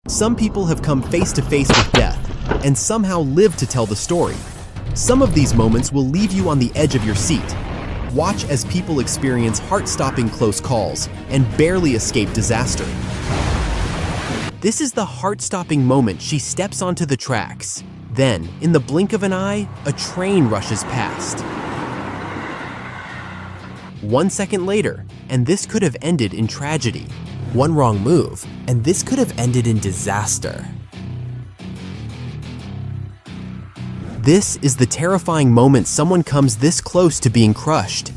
Some people have come face to face with death and somehow live to tell the story. Some of these moments will leave you on the edge of your seat. Watch as people experience heart-stopping close calls and barely escape disaster. This is the heart-stopping moment she steps onto the tracks. Then, in the blink of an eye, a train rushes past. 1 second later, and this could have ended in tragedy. One wrong move, and this could have ended in disaster. This is the terrifying moment someone comes this close to being crushed.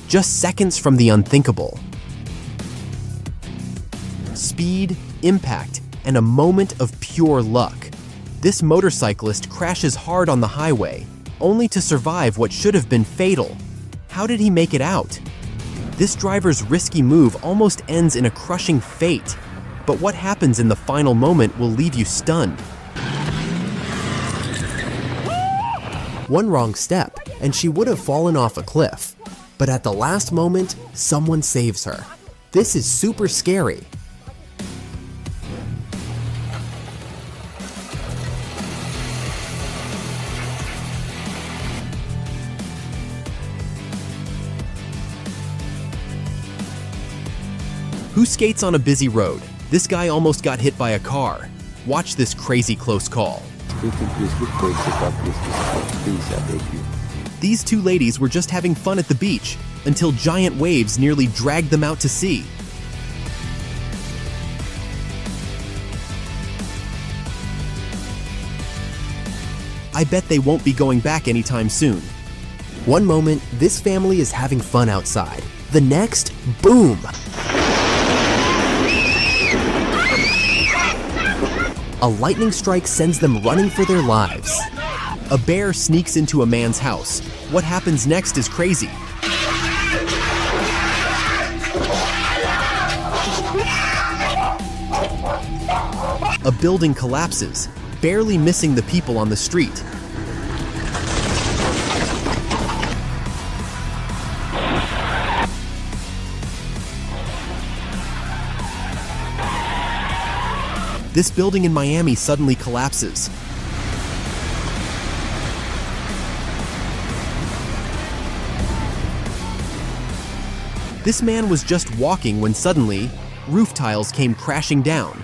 Just seconds from the unthinkable. Speed, impact, and a moment of pure luck. This motorcyclist crashes hard on the highway, only to survive what should have been fatal. How did he make it out? This driver's risky move almost ends in a crushing fate, but what happens in the final moment will leave you stunned. One wrong step, and she would have fallen off a cliff. But at the last moment, someone saves her. This is super scary. Who skates on a busy road? This guy almost got hit by a car. Watch this crazy close call. These two ladies were just having fun at the beach until giant waves nearly dragged them out to sea. I bet they won't be going back anytime soon. One moment, this family is having fun outside. The next, boom! A lightning strike sends them running for their lives. A bear sneaks into a man's house. What happens next is crazy. A building collapses, barely missing the people on the street. This building in Miami suddenly collapses. This man was just walking when suddenly, roof tiles came crashing down.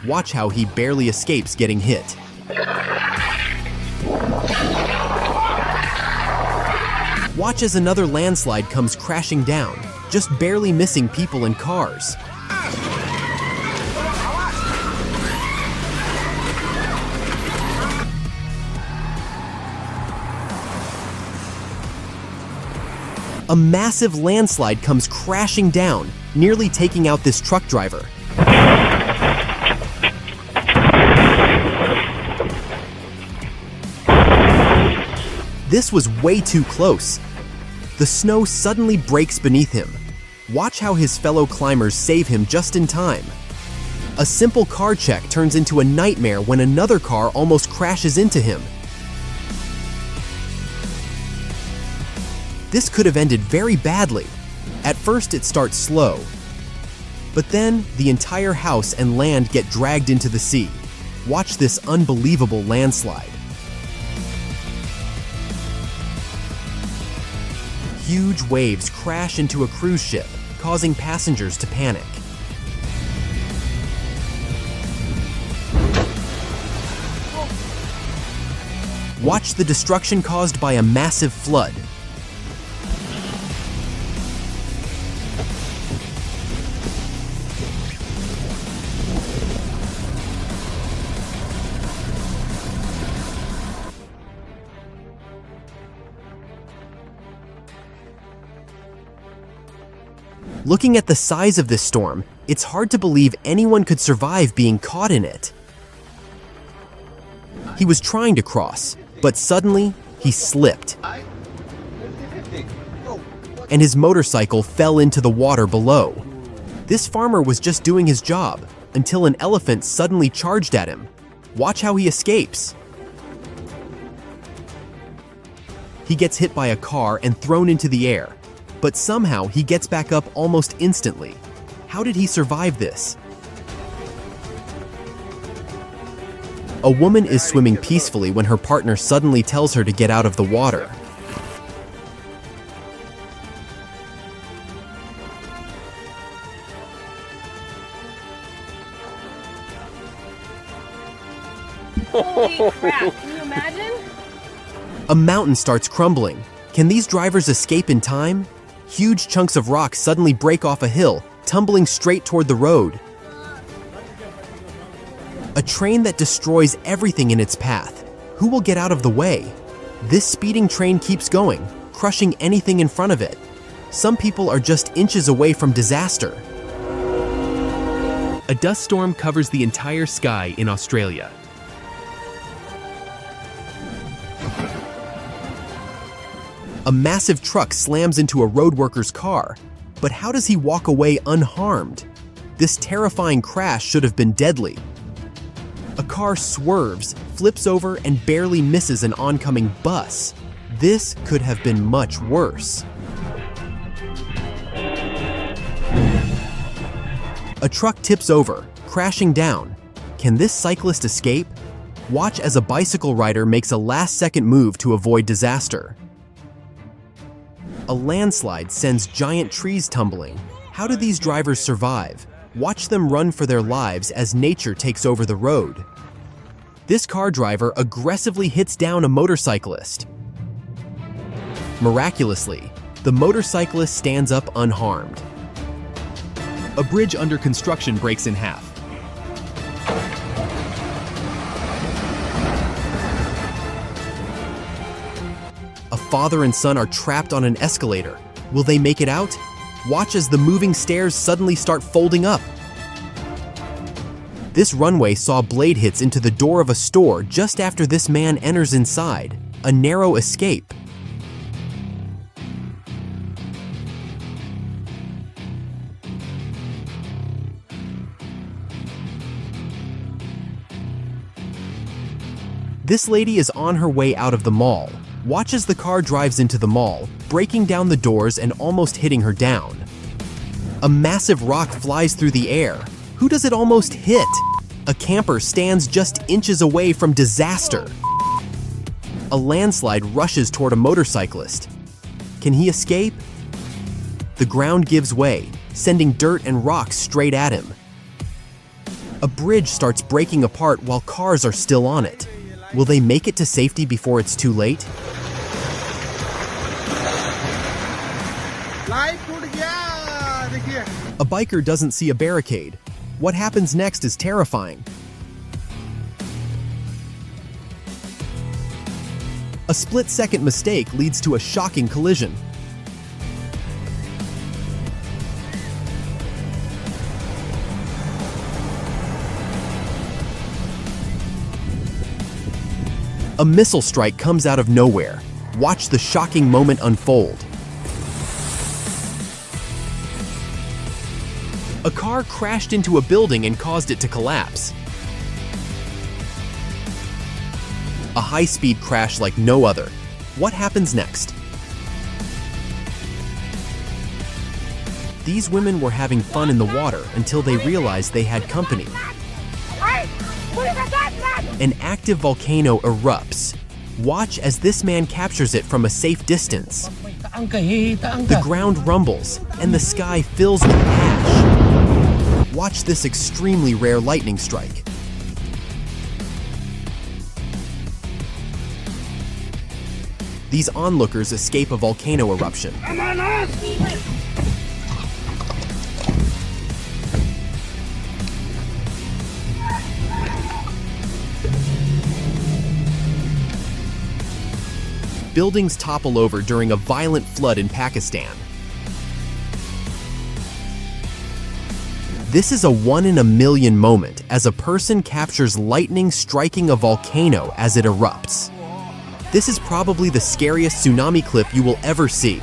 Watch how he barely escapes getting hit. Watch as another landslide comes crashing down, just barely missing people and cars. A massive landslide comes crashing down, nearly taking out this truck driver. This was way too close. The snow suddenly breaks beneath him. Watch how his fellow climbers save him just in time. A simple car check turns into a nightmare when another car almost crashes into him. This could have ended very badly. At first it starts slow, but then the entire house and land get dragged into the sea. Watch this unbelievable landslide. Huge waves crash into a cruise ship, causing passengers to panic. Watch the destruction caused by a massive flood. Looking at the size of this storm, it's hard to believe anyone could survive being caught in it. He was trying to cross, but suddenly he slipped, and his motorcycle fell into the water below. This farmer was just doing his job until an elephant suddenly charged at him. Watch how he escapes. He gets hit by a car and thrown into the air, but somehow he gets back up almost instantly. How did he survive this? A woman is swimming peacefully when her partner suddenly tells her to get out of the water. Holy crap, can you imagine? A mountain starts crumbling. Can these drivers escape in time? Huge chunks of rock suddenly break off a hill, tumbling straight toward the road. A train that destroys everything in its path. Who will get out of the way? This speeding train keeps going, crushing anything in front of it. Some people are just inches away from disaster. A dust storm covers the entire sky in Australia. A massive truck slams into a road worker's car, but how does he walk away unharmed? This terrifying crash should have been deadly. A car swerves, flips over, and barely misses an oncoming bus. This could have been much worse. A truck tips over, crashing down. Can this cyclist escape? Watch as a bicycle rider makes a last-second move to avoid disaster. A landslide sends giant trees tumbling. How do these drivers survive? Watch them run for their lives as nature takes over the road. This car driver aggressively hits down a motorcyclist. Miraculously, the motorcyclist stands up unharmed. A bridge under construction breaks in half. A father and son are trapped on an escalator. Will they make it out? Watch as the moving stairs suddenly start folding up. This runway saw blade hits into the door of a store just after this man enters inside. A narrow escape. This lady is on her way out of the mall. Watch as the car drives into the mall, breaking down the doors and almost hitting her down. A massive rock flies through the air. Who does it almost hit? A camper stands just inches away from disaster. A landslide rushes toward a motorcyclist. Can he escape? The ground gives way, sending dirt and rocks straight at him. A bridge starts breaking apart while cars are still on it. Will they make it to safety before it's too late? A biker doesn't see a barricade. What happens next is terrifying. A split-second mistake leads to a shocking collision. A missile strike comes out of nowhere. Watch the shocking moment unfold. A car crashed into a building and caused it to collapse. A high-speed crash like no other. What happens next? These women were having fun in the water until they realized they had company. An active volcano erupts. Watch as this man captures it from a safe distance. The ground rumbles, and the sky fills with ash. Watch this extremely rare lightning strike. These onlookers escape a volcano eruption. Buildings topple over during a violent flood in Pakistan. This is a 1-in-a-million moment as a person captures lightning striking a volcano as it erupts. This is probably the scariest tsunami clip you will ever see.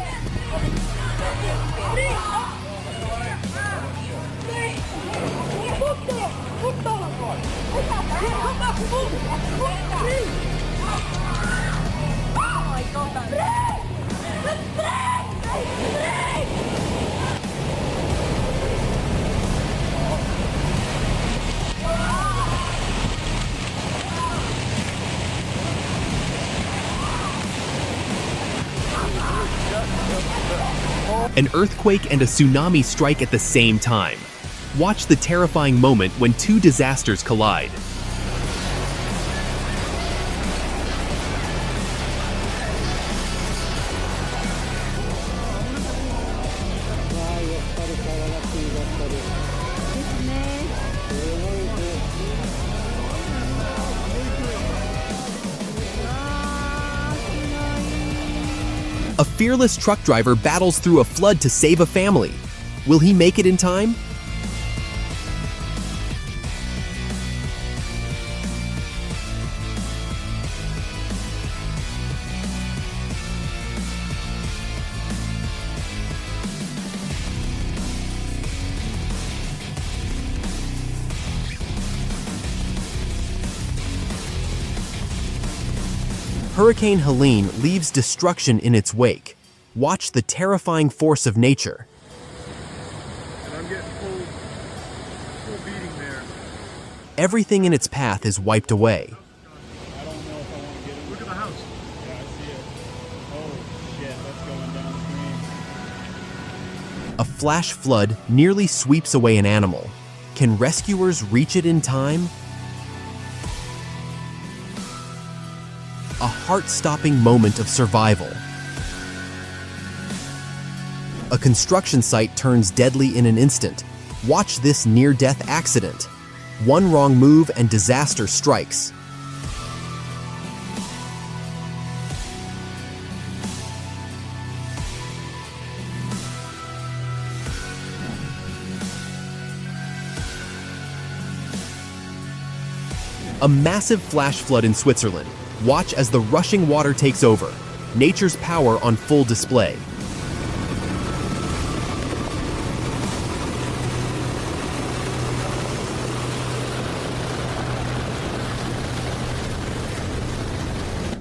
An earthquake and a tsunami strike at the same time. Watch the terrifying moment when two disasters collide. A fearless truck driver battles through a flood to save a family. Will he make it in time? Hurricane Helene leaves destruction in its wake. Watch the terrifying force of nature. And I'm getting full beating there. Everything in its path is wiped away. I don't know if I want to get it. Look at the house. Yeah, I see it. Oh, shit, that's going downstream. A flash flood nearly sweeps away an animal. Can rescuers reach it in time? A heart-stopping moment of survival. A construction site turns deadly in an instant. Watch this near-death accident. One wrong move and disaster strikes. A massive flash flood in Switzerland. Watch as the rushing water takes over. Nature's power on full display.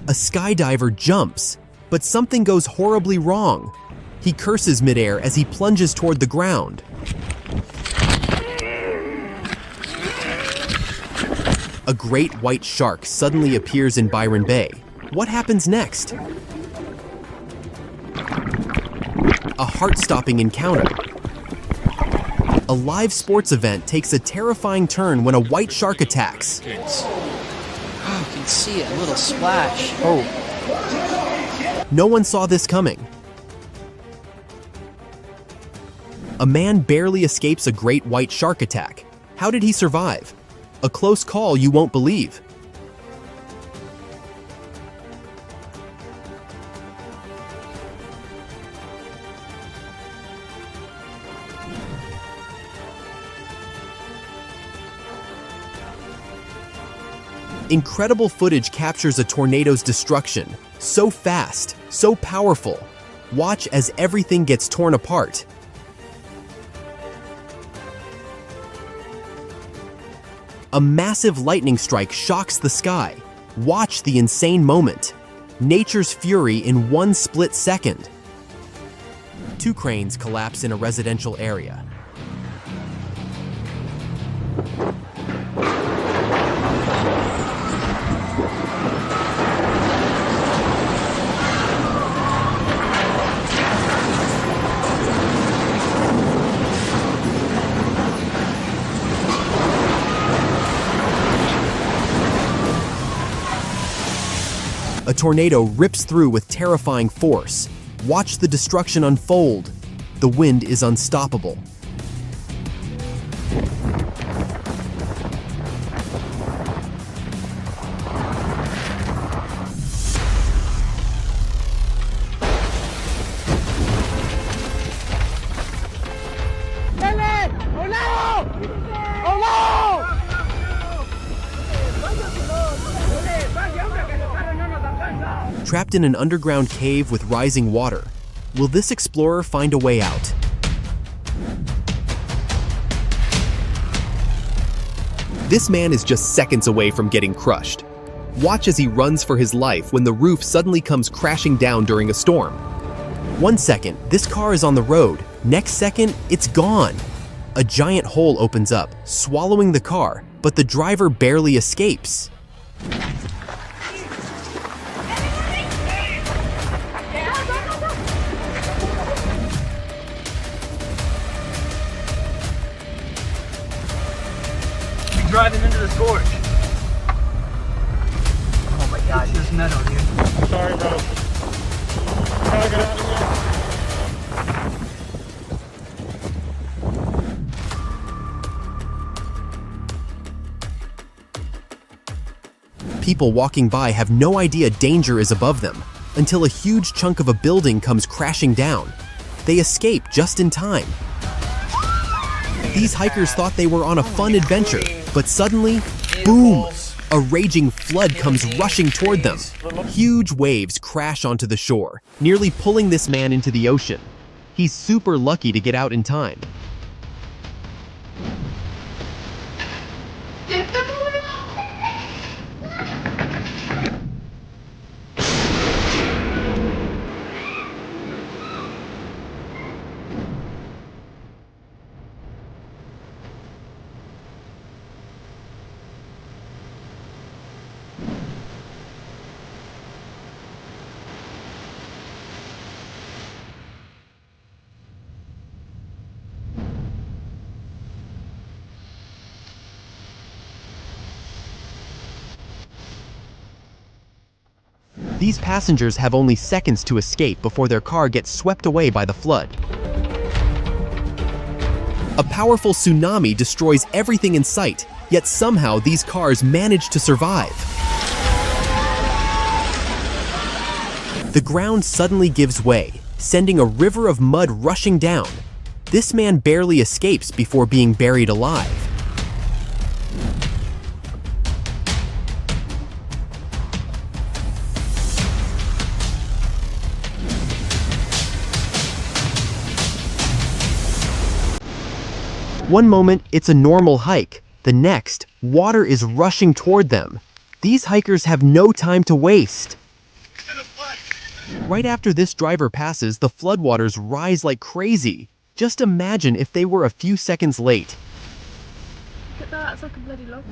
A skydiver jumps, but something goes horribly wrong. He curses midair as he plunges toward the ground. A great white shark suddenly appears in Byron Bay. What happens next? A heart-stopping encounter. A live sports event takes a terrifying turn when a white shark attacks. Oh, you can see it, a little splash. Oh. No one saw this coming. A man barely escapes a great white shark attack. How did he survive? A close call you won't believe. Incredible footage captures a tornado's destruction. So fast, so powerful. Watch as everything gets torn apart. A massive lightning strike shocks the sky. Watch the insane moment. Nature's fury in one split second. Two cranes collapse in a residential area. A tornado rips through with terrifying force. Watch the destruction unfold. The wind is unstoppable. Trapped in an underground cave with rising water, will this explorer find a way out? This man is just seconds away from getting crushed. Watch as he runs for his life when the roof suddenly comes crashing down during a storm. 1 second, this car is on the road. Next second, it's gone. A giant hole opens up, swallowing the car, but the driver barely escapes. driving into this gorge. Oh my gosh, this meadow, dude. Sorry, bro. Gotta get out of here. People walking by have no idea danger is above them until a huge chunk of a building comes crashing down. They escape just in time. These hikers thought they were on a fun adventure, but suddenly, boom! A raging flood comes rushing toward them. Huge waves crash onto the shore, nearly pulling this man into the ocean. He's super lucky to get out in time. These passengers have only seconds to escape before their car gets swept away by the flood. A powerful tsunami destroys everything in sight, yet somehow these cars manage to survive. The ground suddenly gives way, sending a river of mud rushing down. This man barely escapes before being buried alive. One moment, it's a normal hike. The next, water is rushing toward them. These hikers have no time to waste. Right after this driver passes, the floodwaters rise like crazy. Just imagine if they were a few seconds late. Look at that, it's like a bloody log.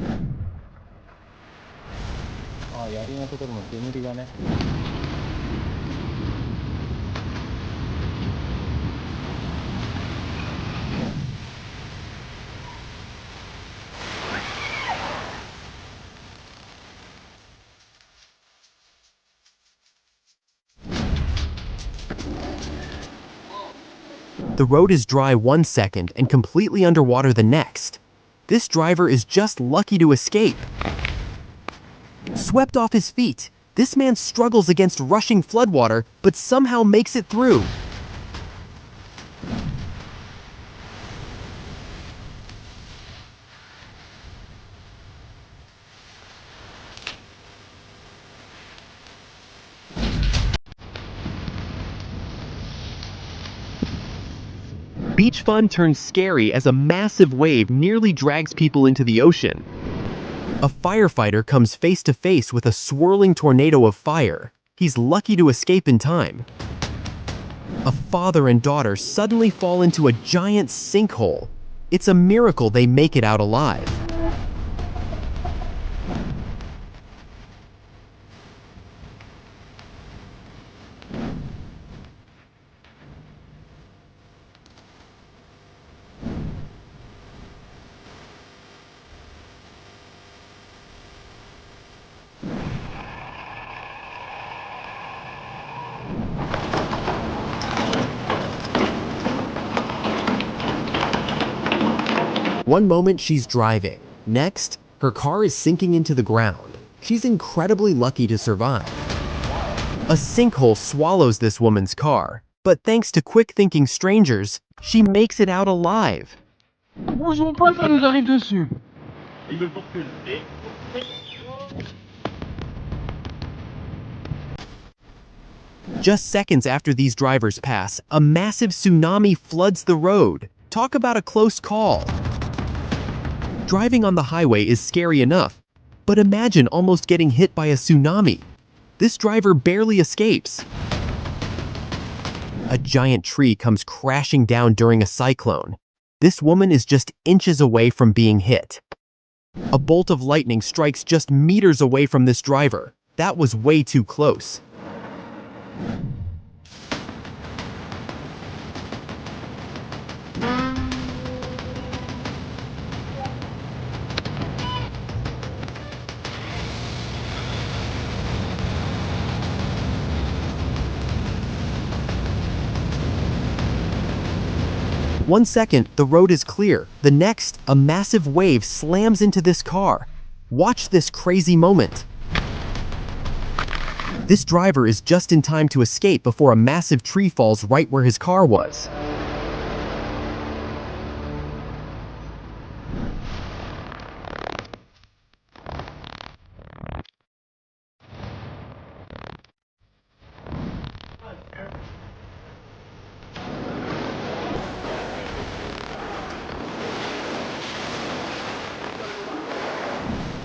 The road is dry one second and completely underwater the next. This driver is just lucky to escape. Swept off his feet, this man struggles against rushing floodwater, but somehow makes it through. Beach fun turns scary as a massive wave nearly drags people into the ocean. A firefighter comes face to face with a swirling tornado of fire. He's lucky to escape in time. A father and daughter suddenly fall into a giant sinkhole. It's a miracle they make it out alive. One moment she's driving. Next, her car is sinking into the ground. She's incredibly lucky to survive. A sinkhole swallows this woman's car, but thanks to quick-thinking strangers, she makes it out alive. Bonjour, pas ça nous arrive dessus. Just seconds after these drivers pass, a massive tsunami floods the road. Talk about a close call. Driving on the highway is scary enough, but imagine almost getting hit by a tsunami. This driver barely escapes. A giant tree comes crashing down during a cyclone. This woman is just inches away from being hit. A bolt of lightning strikes just meters away from this driver. That was way too close. 1 second, the road is clear. The next, a massive wave slams into this car. Watch this crazy moment. This driver is just in time to escape before a massive tree falls right where his car was.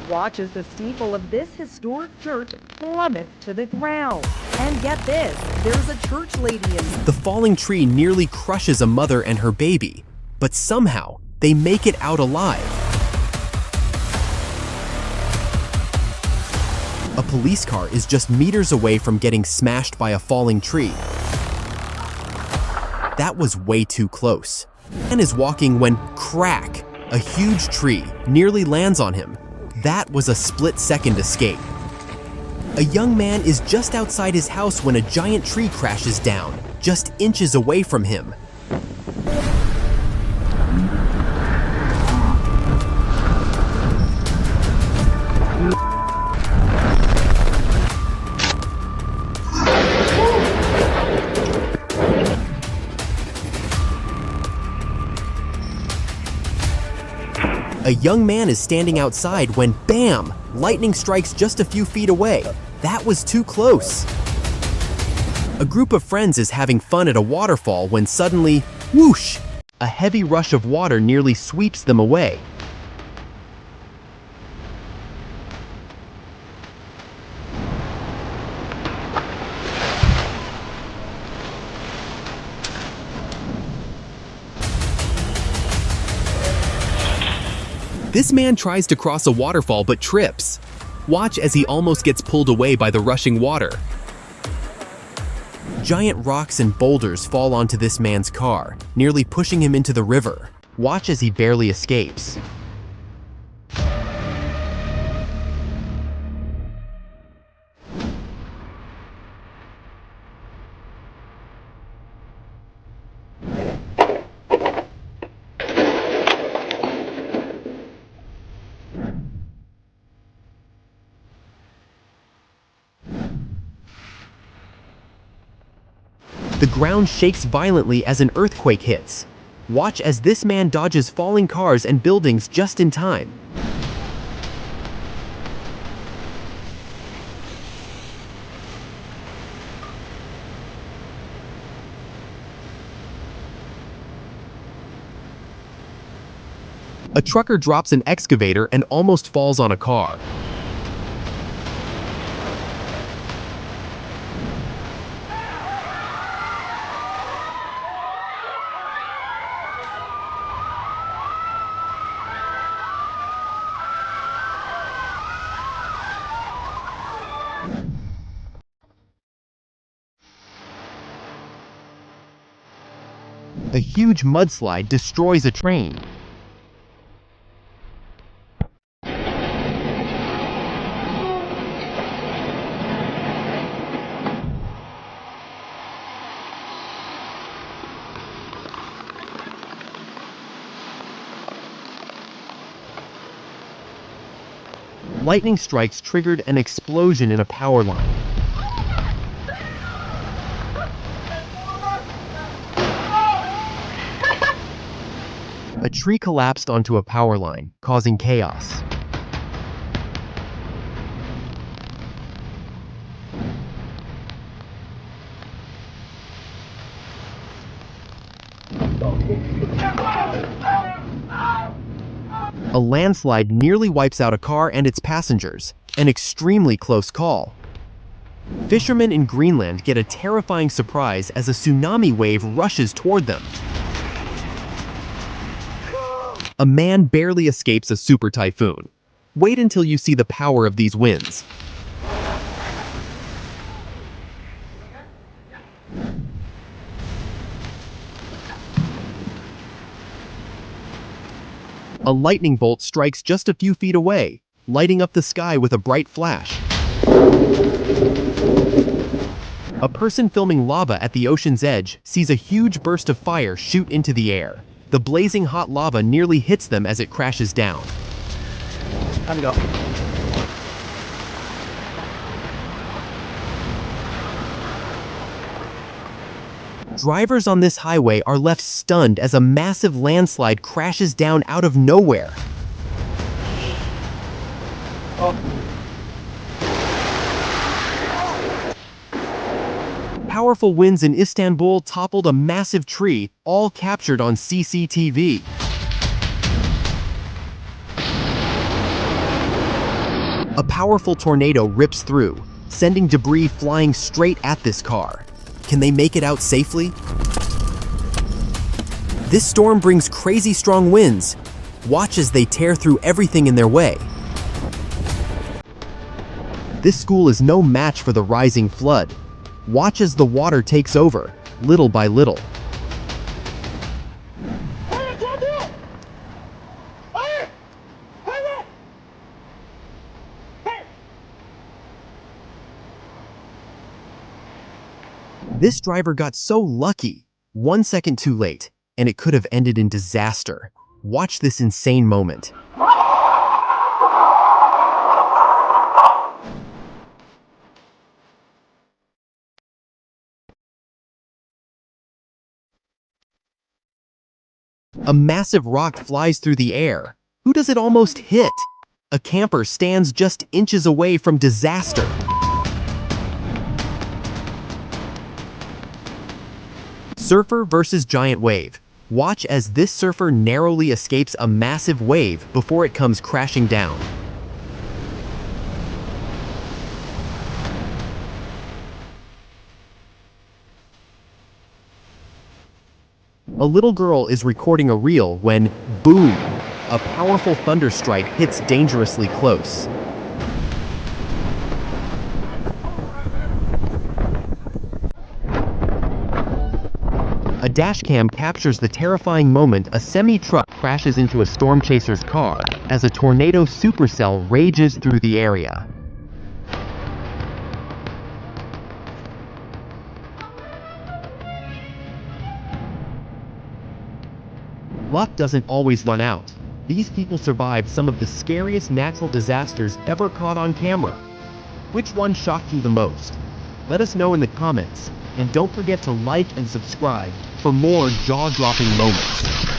Watch as the steeple of this historic church plummets to the ground. And get this, there's a church lady in. The falling tree nearly crushes a mother and her baby, but somehow they make it out alive. A police car is just meters away from getting smashed by a falling tree. That was way too close. Man is walking when crack, a huge tree nearly lands on him. That was a split-second escape. A young man is just outside his house when a giant tree crashes down, just inches away from him. A young man is standing outside when, bam, lightning strikes just a few feet away. That was too close. A group of friends is having fun at a waterfall when suddenly, whoosh, a heavy rush of water nearly sweeps them away. This man tries to cross a waterfall but trips. Watch as he almost gets pulled away by the rushing water. Giant rocks and boulders fall onto this man's car, nearly pushing him into the river. Watch as he barely escapes. The ground shakes violently as an earthquake hits. Watch as this man dodges falling cars and buildings just in time. A trucker drops an excavator and almost falls on a car. A huge mudslide destroys a train. Lightning strikes triggered an explosion in a power line. A tree collapsed onto a power line, causing chaos. A landslide nearly wipes out a car and its passengers, an extremely close call. Fishermen in Greenland get a terrifying surprise as a tsunami wave rushes toward them. A man barely escapes a super typhoon. Wait until you see the power of these winds. A lightning bolt strikes just a few feet away, lighting up the sky with a bright flash. A person filming lava at the ocean's edge sees a huge burst of fire shoot into the air. The blazing hot lava nearly hits them as it crashes down. Time to go. Drivers on this highway are left stunned as a massive landslide crashes down out of nowhere. Powerful winds in Istanbul toppled a massive tree, all captured on CCTV. A powerful tornado rips through, sending debris flying straight at this car. Can they make it out safely? This storm brings crazy strong winds. Watch as they tear through everything in their way. This school is no match for the rising flood. Watch as the water takes over, little by little. This driver got so lucky, 1 second too late, and it could have ended in disaster. Watch this insane moment. A massive rock flies through the air. Who does it almost hit? A camper stands just inches away from disaster. Surfer versus giant wave. Watch as this surfer narrowly escapes a massive wave before it comes crashing down. A little girl is recording a reel when, boom, a powerful thunderstrike hits dangerously close. A dashcam captures the terrifying moment a semi-truck crashes into a storm chaser's car as a tornado supercell rages through the area. Luck doesn't always run out. These people survived some of the scariest natural disasters ever caught on camera. Which one shocked you the most? Let us know in the comments, and don't forget to like and subscribe for more jaw-dropping moments.